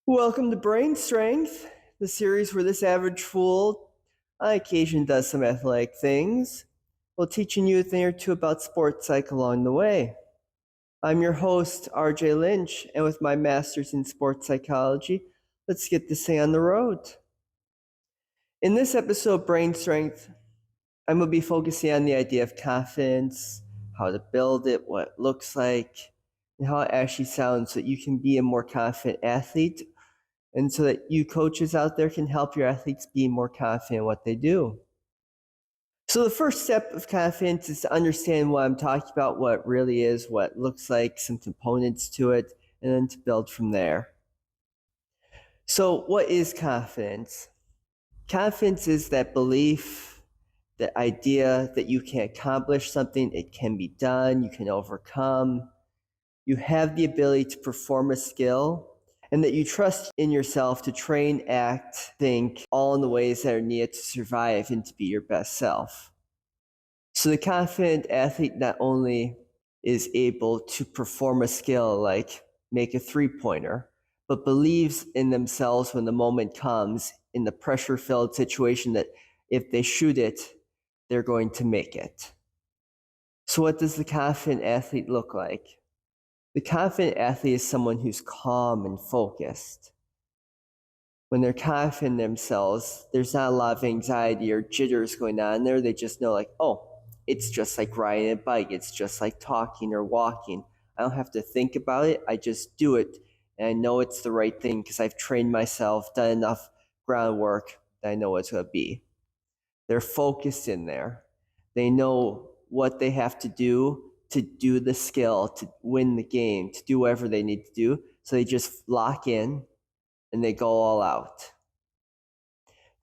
Welcome to Brain Strength, the series where this average fool on occasion does some athletic things while teaching you a thing or two about sports psych along the way. I'm your host, RJ Lynch, and with my master's in sports psychology, let's get this thing on the road. In this episode of Brain Strength, I'm going to be focusing on the idea of confidence, how to build it, what it looks like, and how it actually sounds so that you can be a more confident athlete and so that you coaches out there can help your athletes be more confident in what they do. So the first step of confidence is to understand what I'm talking about, what it really is, what it looks like, some components to it, and then to build from there. So what is confidence? Confidence is that belief, the idea that you can accomplish something, it can be done, you can overcome, you have the ability to perform a skill, and that you trust in yourself to train, act, think, all in the ways that are needed to survive and to be your best self. So the confident athlete not only is able to perform a skill like make a three-pointer, but believes in themselves when the moment comes in the pressure-filled situation that if they shoot it, they're going to make it. So what does the confident athlete look like? The confident athlete is someone who's calm and focused. When they're confident in themselves, there's not a lot of anxiety or jitters going on there. They just know, like, oh, it's just like riding a bike. It's just like talking or walking. I don't have to think about it. I just do it. And I know it's the right thing because I've trained myself, done enough groundwork that I know what it's going to be. They're focused in there. They know what they have to do the skill, to win the game, to do whatever they need to do. So they just lock in and they go all out.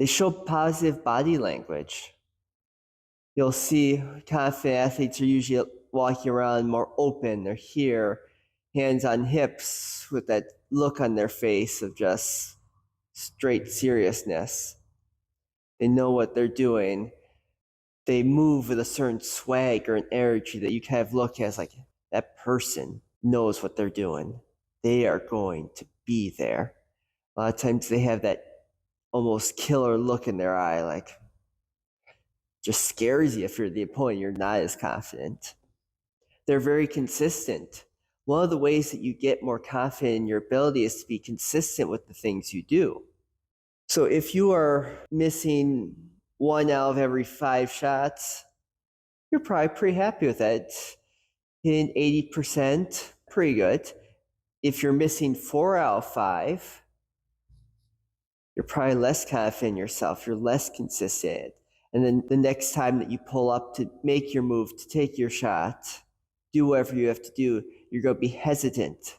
They show positive body language. You'll see confident athletes are usually walking around more open. They're here, hands on hips, with that look on their face of just straight seriousness. They know what they're doing. They move with a certain swag or an energy that you kind of look at as like, that person knows what they're doing. They are going to be there. A lot of times they have that almost killer look in their eye, like just scares you if you're the opponent, you're not as confident. They're very consistent. One of the ways that you get more confident in your ability is to be consistent with the things you do. So if you are missing 1 out of every 5 shots, you're probably pretty happy with that. Hitting 80%, pretty good. If you're missing 4 out of 5, you're probably less confident in yourself. You're less consistent. And then the next time that you pull up to make your move, to take your shot, do whatever you have to do, you're going to be hesitant.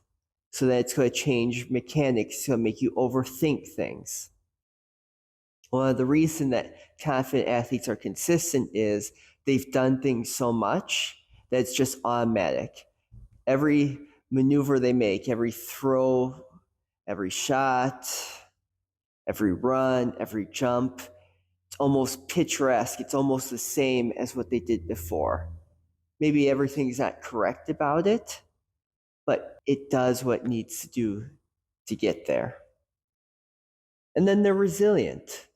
So that it's going to change mechanics. It's going to make you overthink things. One of the reasons that confident athletes are consistent is they've done things so much that it's just automatic. Every maneuver they make, every throw, every shot, every run, every jump, it's almost picturesque. It's almost the same as what they did before. Maybe everything's not correct about it, but it does what it needs to do to get there. And then they're resilient.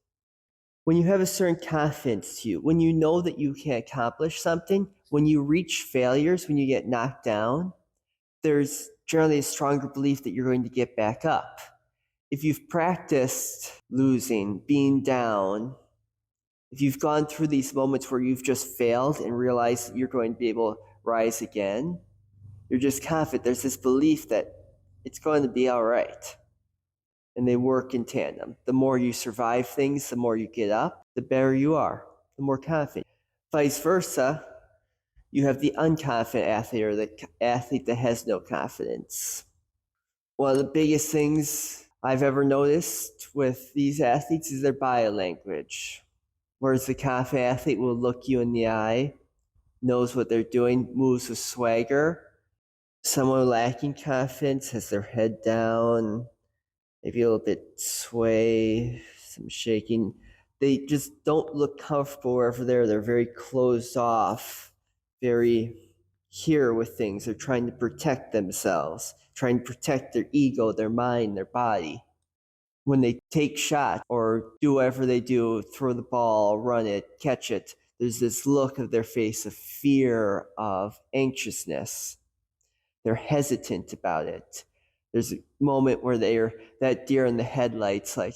When you have a certain confidence to you, when you know that you can accomplish something, when you reach failures, when you get knocked down, there's generally a stronger belief that you're going to get back up. If you've practiced losing, being down, if you've gone through these moments where you've just failed and realized that you're going to be able to rise again, you're just confident. There's this belief that it's going to be all right. And they work in tandem. The more you survive things, the more you get up, the better you are, the more confident. Vice versa, you have the unconfident athlete or the athlete that has no confidence. One of the biggest things I've ever noticed with these athletes is their body language. Whereas the confident athlete will look you in the eye, knows what they're doing, moves with swagger. Someone lacking confidence has their head down, maybe a little bit sway, some shaking. They just don't look comfortable wherever they're. They're very closed off, very here with things. They're trying to protect themselves, trying to protect their ego, their mind, their body. when they take shots or do whatever they do, throw the ball, run it, catch it, there's this look of their face of fear, of anxiousness. They're hesitant about it. There's a moment where they're that deer in the headlights, like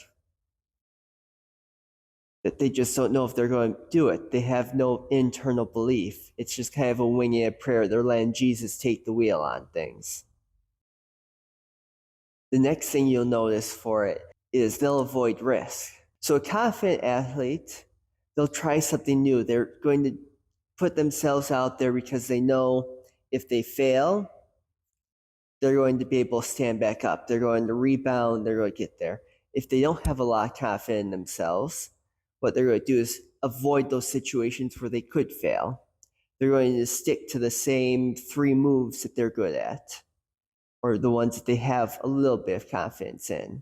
that they just don't know if they're going to do it. They have no internal belief. It's just kind of a winging a prayer. They're letting Jesus take the wheel on things. The next thing you'll notice for it is they'll avoid risk. So a confident athlete, they'll try something new. They're going to put themselves out there because they know if they fail, they're going to be able to stand back up. They're going to rebound. They're going to get there. If they don't have a lot of confidence in themselves, what they're going to do is avoid those situations where they could fail. They're going to stick to the same 3 moves that they're good at, or the ones that they have a little bit of confidence in.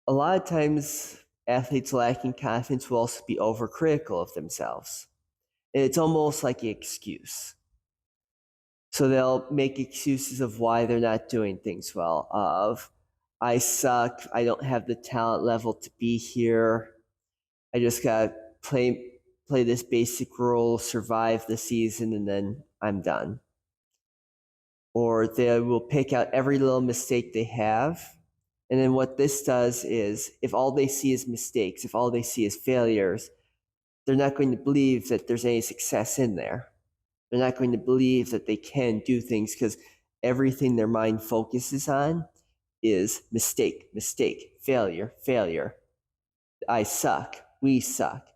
A lot of times, athletes lacking confidence will also be overcritical of themselves. And it's almost like an excuse. So they'll make excuses of why they're not doing things well, of, I suck, I don't have the talent level to be here, I just gotta play this basic role, survive the season, and then I'm done. Or they will pick out every little mistake they have, and then what this does is, if all they see is mistakes, if all they see is failures, they're not going to believe that there's any success in there. They're not going to believe that they can do things because everything their mind focuses on is mistake, mistake, failure, failure. I suck. We suck.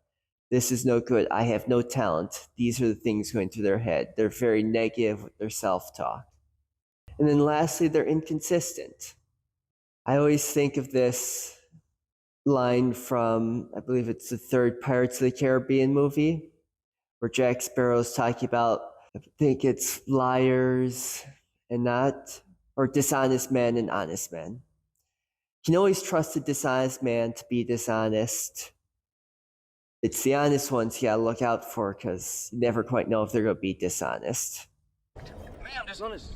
This is no good. I have no talent. These are the things going through their head. They're very negative with their self-talk. And then lastly, they're inconsistent. I always think of this line from, I believe it's the 3rd Pirates of the Caribbean movie, where Jack Sparrow's talking about, I think it's liars and not, or dishonest men and honest men. You can always trust a dishonest man to be dishonest. It's the honest ones you gotta look out for, because you never quite know if they're gonna be dishonest. Me, I'm dishonest.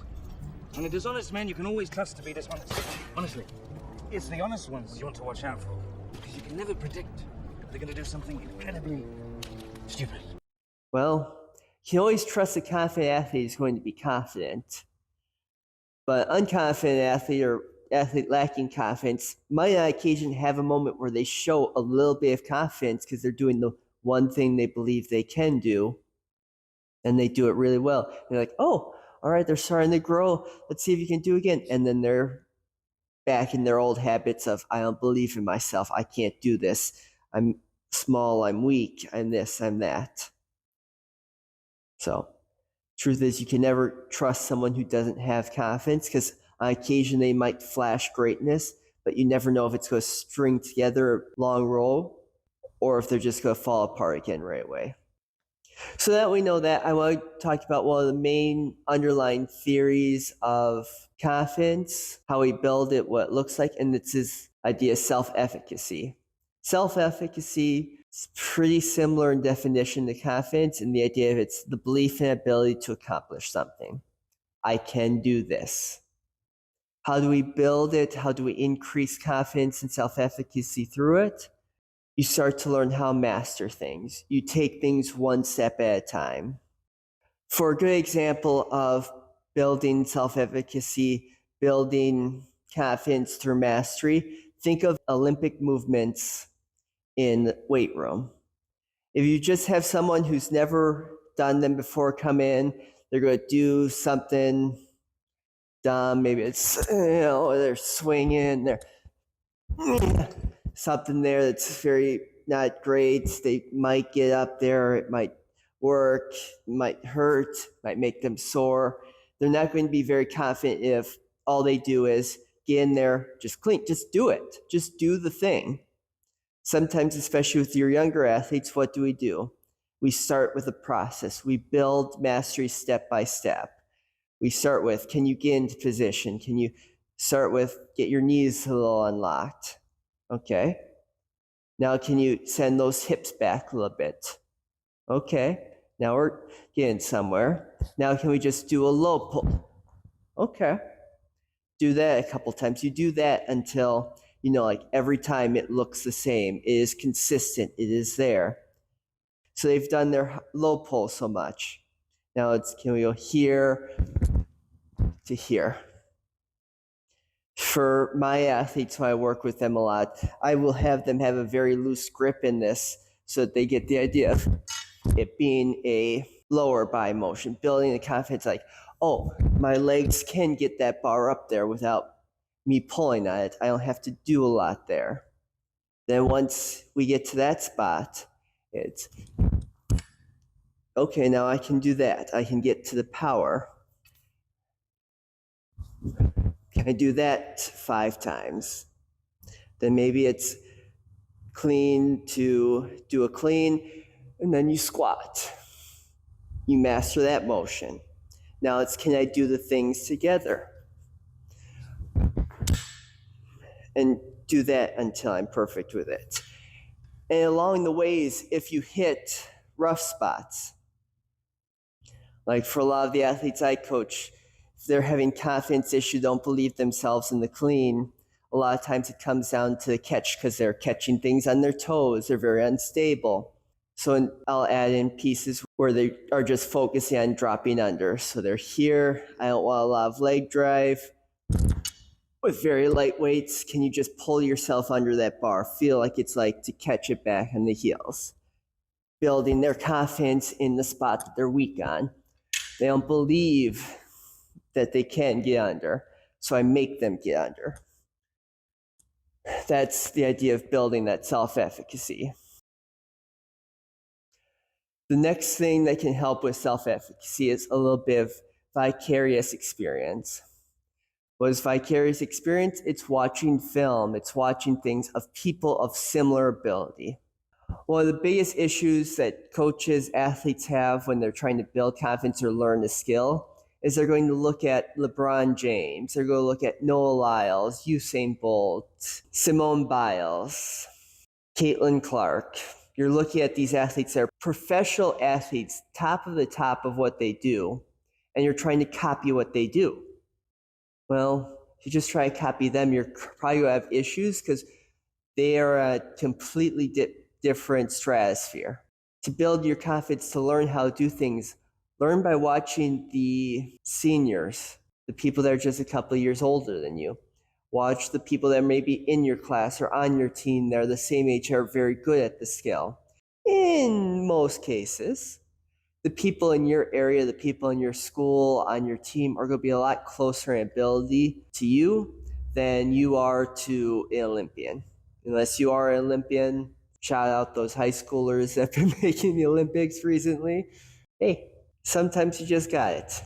And a dishonest man you can always trust to be dishonest. Honestly. It's the honest ones you want to watch out for. Because you can never predict if they're gonna do something incredibly stupid. Well, you can always trust a confident athlete is going to be confident. But an unconfident athlete or athlete lacking confidence might on occasion have a moment where they show a little bit of confidence because they're doing the one thing they believe they can do, and they do it really well. They're like, oh, all right, they're starting to grow. Let's see if you can do it again. And then they're back in their old habits of, I don't believe in myself. I can't do this. I'm small. I'm weak. I'm this. I'm that. So, truth is, you can never trust someone who doesn't have confidence, because on occasion they might flash greatness, but you never know if it's going to string together a long roll or if they're just going to fall apart again right away. So that we know that, I want to talk about one of the main underlying theories of confidence, how we build it, what it looks like, and it's this idea of self-efficacy. Self-efficacy is pretty similar in definition to confidence, and the idea of it's the belief and ability to accomplish something. I can do this. How do we build it? How do we increase confidence and self-efficacy through it? You start to learn how to master things. You take things one step at a time. For a good example of building self-efficacy, building confidence through mastery, think of Olympic movements in weight room. If you just have someone who's never done them before come in, they're going to do something dumb. Maybe it's, they're swinging, they're something there that's very not great. They might get up there, it might work, might hurt, might make them sore. They're not going to be very confident if all they do is get in there, just clean, just do it, just do the thing. Sometimes, especially with your younger athletes, what do? We start with a process. We build mastery step by step. We start with, can you get into position? Can you start with, get your knees a little unlocked? Okay. Now, can you send those hips back a little bit? Okay. Now we're getting somewhere. Now, can we just do a low pull? Okay. Do that a couple times. You do that until like every time it looks the same. It is consistent. It is there. So they've done their low pull so much. Now can we go here to here? For my athletes, when I work with them a lot, I will have them have a very loose grip in this so that they get the idea of it being a lower body motion, building the confidence like, oh, my legs can get that bar up there without me pulling on it. I don't have to do a lot there. Then once we get to that spot, it's, okay, now I can do that. I can get to the power. Can I do that 5 times? Then maybe it's clean to do a clean, and then you squat. You master that motion. Now it's, can I do the things together? And do that until I'm perfect with it. And along the ways, if you hit rough spots, like for a lot of the athletes I coach, if they're having confidence issues, don't believe themselves in the clean, a lot of times it comes down to the catch because they're catching things on their toes. They're very unstable. So I'll add in pieces where they are just focusing on dropping under. So they're here. I don't want a lot of leg drive. With very light weights, can you just pull yourself under that bar? Feel like it's like to catch it back on the heels. Building their confidence in the spot that they're weak on. They don't believe that they can get under, so I make them get under. That's the idea of building that self-efficacy. The next thing that can help with self-efficacy is a little bit of vicarious experience. What is vicarious experience? It's watching film. It's watching things of people of similar ability. One of the biggest issues that coaches, athletes have when they're trying to build confidence or learn a skill is they're going to look at LeBron James. They're going to look at Noah Lyles, Usain Bolt, Simone Biles, Caitlin Clark. You're looking at these athletes that are professional athletes, top of the top of what they do, and you're trying to copy what they do. Well, if you just try to copy them, you're probably going to have issues because they are a completely different stratosphere. To build your confidence, to learn how to do things, learn by watching the seniors, the people that are just a couple of years older than you. Watch the people that may be in your class or on your team that are the same age, are very good at the skill. In most cases, the people in your area, the people in your school, on your team are going to be a lot closer in ability to you than you are to an Olympian. Unless you are an Olympian, shout out those high schoolers that have been making the Olympics recently. Hey, sometimes you just got it.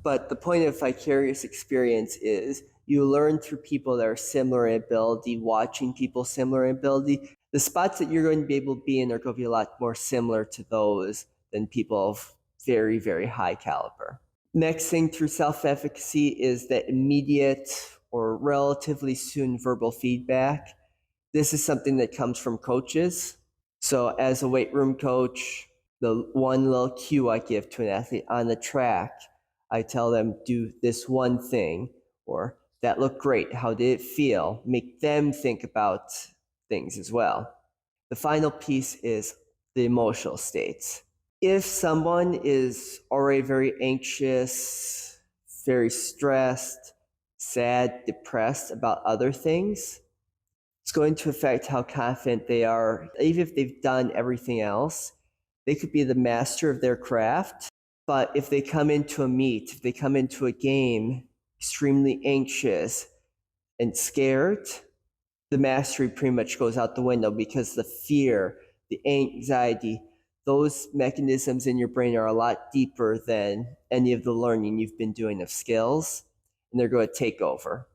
But the point of vicarious experience is you learn through people that are similar in ability, watching people similar in ability. The spots that you're going to be able to be in are going to be a lot more similar to those than people of very, very high caliber. Next thing through self-efficacy is that immediate or relatively soon verbal feedback. This is something that comes from coaches. So as a weight room coach, the one little cue I give to an athlete on the track, I tell them, do this one thing, or that looked great. How did it feel? Make them think about things as well. The final piece is the emotional states. If someone is already very anxious, very stressed, sad, depressed about other things, it's going to affect how confident they are. Even if they've done everything else, they could be the master of their craft. But if they come into a meet, if they come into a game extremely anxious and scared, the mastery pretty much goes out the window because the fear, the anxiety, those mechanisms in your brain are a lot deeper than any of the learning you've been doing of skills, and they're going to take over.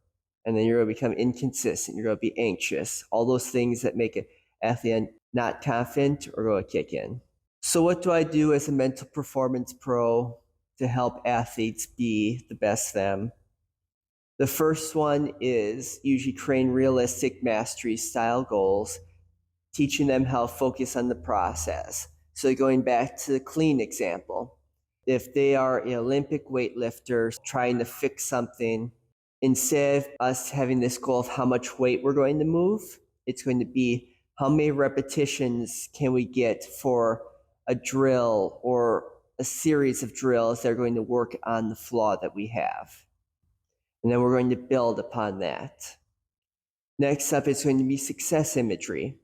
And then you're going to become inconsistent. You're going to be anxious. All those things that make an athlete not confident are going to kick in. So what do I do as a mental performance pro to help athletes be the best them? The first one is usually creating realistic mastery style goals, teaching them how to focus on the process. So going back to the clean example, if they are an Olympic weightlifter trying to fix something Instead of us having this goal of how much weight we're going to move, it's going to be how many repetitions can we get for a drill or a series of drills that are going to work on the flaw that we have. And then we're going to build upon that. Next up is going to be success imagery.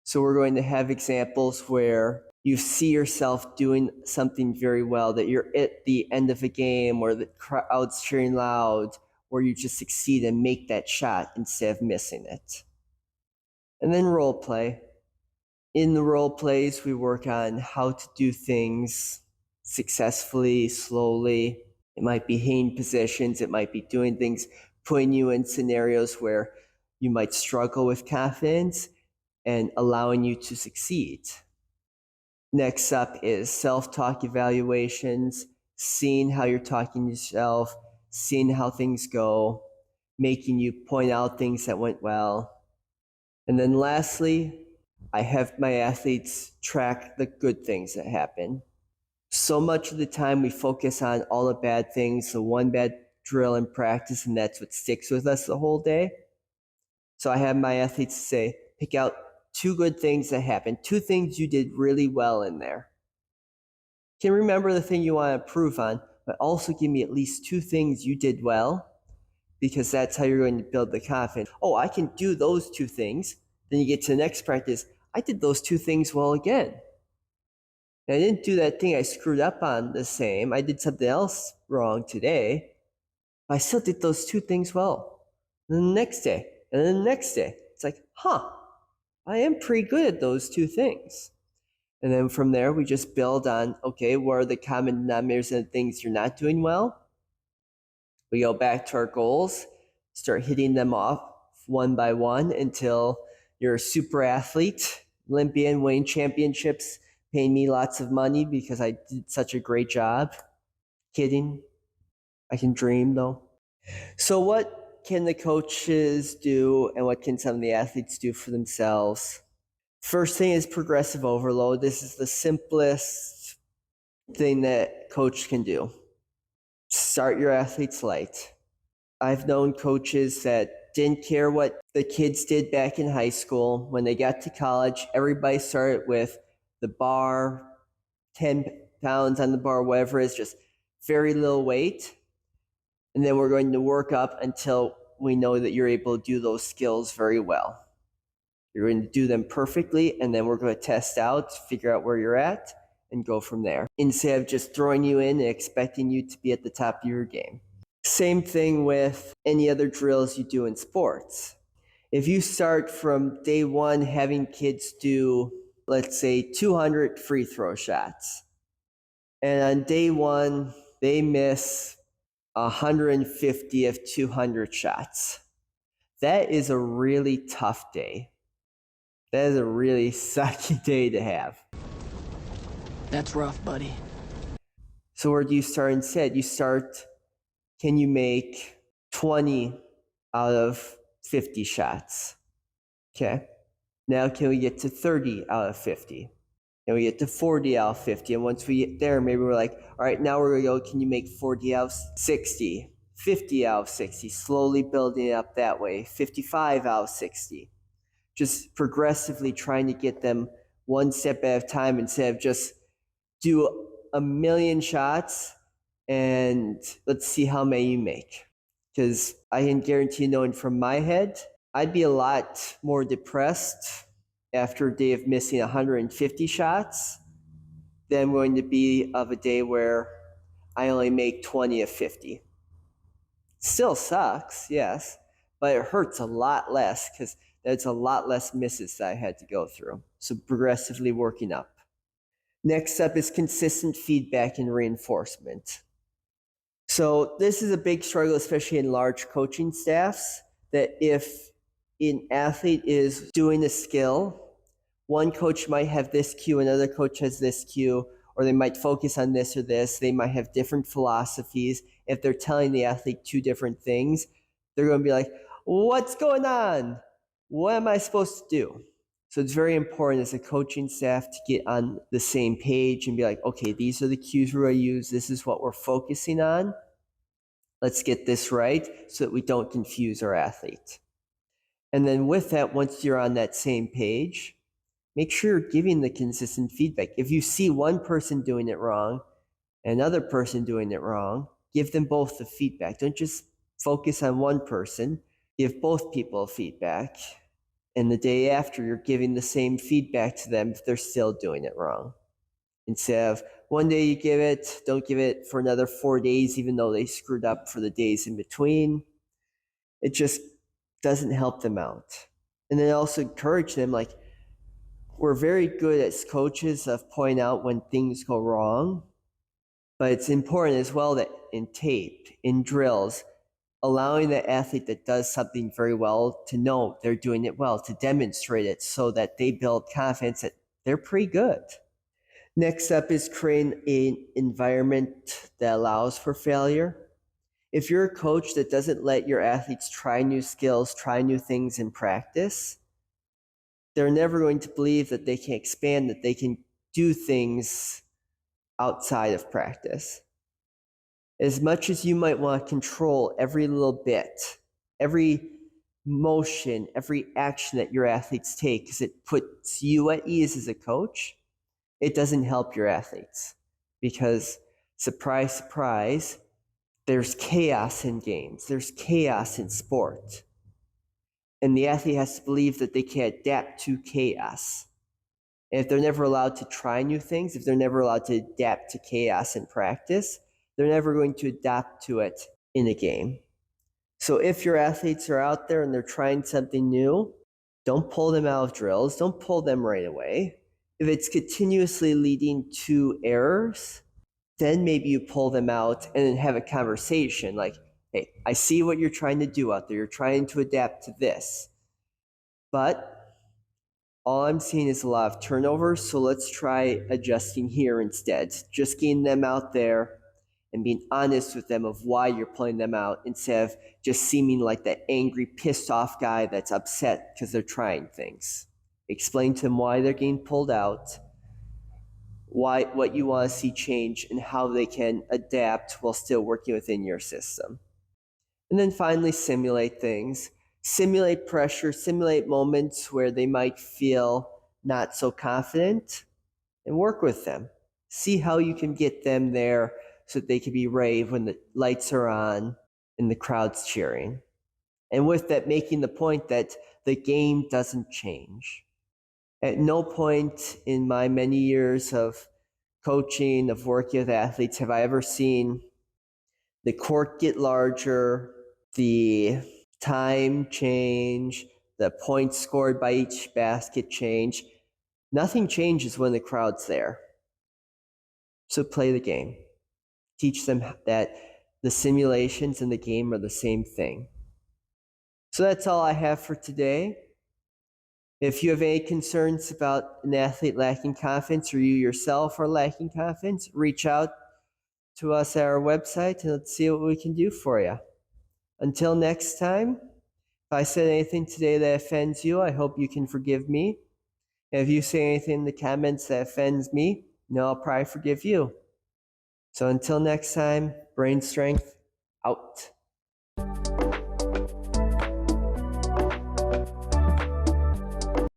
So we're going to have examples where you see yourself doing something very well, that you're at the end of a game or the crowd's cheering loud, or you just succeed and make that shot instead of missing it. And then role play. In the role plays, we work on how to do things successfully, slowly. It might be hitting positions, it might be doing things, putting you in scenarios where you might struggle with confidence and allowing you to succeed. Next up is self-talk evaluations, seeing how you're talking to yourself, seeing how things go, making you point out things that went well. And then lastly, I have my athletes track the good things that happen. So much of the time we focus on all the bad things, the one bad drill in practice, and that's what sticks with us the whole day. So I have my athletes say, pick out 2 good things that happened, 2 things you did really well in there. You can remember the thing you want to improve on, but also give me at least 2 things you did well, because that's how you're going to build the confidence. Oh, I can do those 2 things. Then you get to the next practice. I did those 2 things well again. And I didn't do that thing I screwed up on the same. I did something else wrong today. I still did those 2 things well. And then the next day, and then the next day. It's like, I am pretty good at those 2 things. And then from there, we just build on, okay, what are the common denominators and things you're not doing well? We go back to our goals, start hitting them off one by one until you're a super athlete, Olympian, winning championships, paying me lots of money because I did such a great job. Kidding. I can dream though. So what can the coaches do and what can some of the athletes do for themselves? First thing is progressive overload. This is the simplest thing that coach can do. Start your athletes light. I've known coaches that didn't care what the kids did back in high school. When they got to college, everybody started with the bar, 10 pounds on the bar, whatever it is, just very little weight. And then we're going to work up until we know that you're able to do those skills very well. You're going to do them perfectly, and then we're going to test out, figure out where you're at, and go from there, instead of just throwing you in and expecting you to be at the top of your game. Same thing with any other drills you do in sports. If you start from day one having kids do, let's say, 200 free throw shots, and on day one, they miss 150 of 200 shots, that is a really tough day. That is a really sucky day to have. That's rough, buddy. So where do you start instead? You start, can you make 20 out of 50 shots? Okay. Now can we get to 30 out of 50? And we get to 40 out of 50. And once we get there, maybe we're like, all right, now we're going to go, can you make 40 out of 60? 50 out of 60, slowly building it up that way. 55 out of 60. Just progressively trying to get them one step at a time instead of just do a million shots and let's see how many you make. Because I can guarantee, knowing from my head, I'd be a lot more depressed after a day of missing 150 shots than going to be of a day where I only make 20 of 50. Still sucks, yes, but it hurts a lot less because there's a lot less misses that I had to go through. So progressively working up. Next up is consistent feedback and reinforcement. So this is a big struggle, especially in large coaching staffs, that if an athlete is doing a skill, one coach might have this cue, another coach has this cue, or they might focus on this or this. They might have different philosophies. If they're telling the athlete 2 different things, they're going to be like, what's going on? What am I supposed to do? So it's very important as a coaching staff to get on the same page and be like, okay, these are the cues we're going to use. This is what we're focusing on. Let's get this right so that we don't confuse our athlete. And then with that, once you're on that same page, make sure you're giving the consistent feedback. If you see one person doing it wrong and another person doing it wrong, give them both the feedback. Don't just focus on one person. Give both people feedback. And the day after, you're giving the same feedback to them if they're still doing it wrong. Instead of one day you give it, don't give it for another 4 days, even though they screwed up for the days in between. It just doesn't help them out. And then also encourage them, like, we're very good as coaches of pointing out when things go wrong, but it's important as well that in tape, in drills, allowing the athlete that does something very well to know they're doing it well, to demonstrate it so that they build confidence that they're pretty good. Next up is creating an environment that allows for failure. If you're a coach that doesn't let your athletes try new skills, try new things in practice, they're never going to believe that they can expand, that they can do things outside of practice. As much as you might want to control every little bit, every motion, every action that your athletes take, because it puts you at ease as a coach, it doesn't help your athletes. Because, surprise, surprise, there's chaos in games, there's chaos in sport. And the athlete has to believe that they can adapt to chaos. And if they're never allowed to try new things, if they're never allowed to adapt to chaos in practice, they're never going to adapt to it in a game. So if your athletes are out there and they're trying something new, don't pull them out of drills. Don't pull them right away. If it's continuously leading to errors, then maybe you pull them out and then have a conversation like, hey, I see what you're trying to do out there. You're trying to adapt to this. But all I'm seeing is a lot of turnovers, so let's try adjusting here instead. Just getting them out there and being honest with them of why you're pulling them out instead of just seeming like that angry, pissed off guy that's upset because they're trying things. Explain to them why they're getting pulled out, what you want to see change, and how they can adapt while still working within your system. And then finally, simulate things. Simulate pressure, simulate moments where they might feel not so confident, and work with them. See how you can get them there so that they can be brave when the lights are on and the crowd's cheering. And with that, making the point that the game doesn't change. At no point in my many years of coaching, of working with athletes, have I ever seen the court get larger, the time change, the points scored by each basket change. Nothing changes when the crowd's there. So play the game. Teach them that the simulations and the game are the same thing. So that's all I have for today. If you have any concerns about an athlete lacking confidence or you yourself are lacking confidence, reach out to us at our website and let's see what we can do for you. Until next time, if I said anything today that offends you, I hope you can forgive me. And if you say anything in the comments that offends me, I'll probably forgive you. So until next time, brain strength out.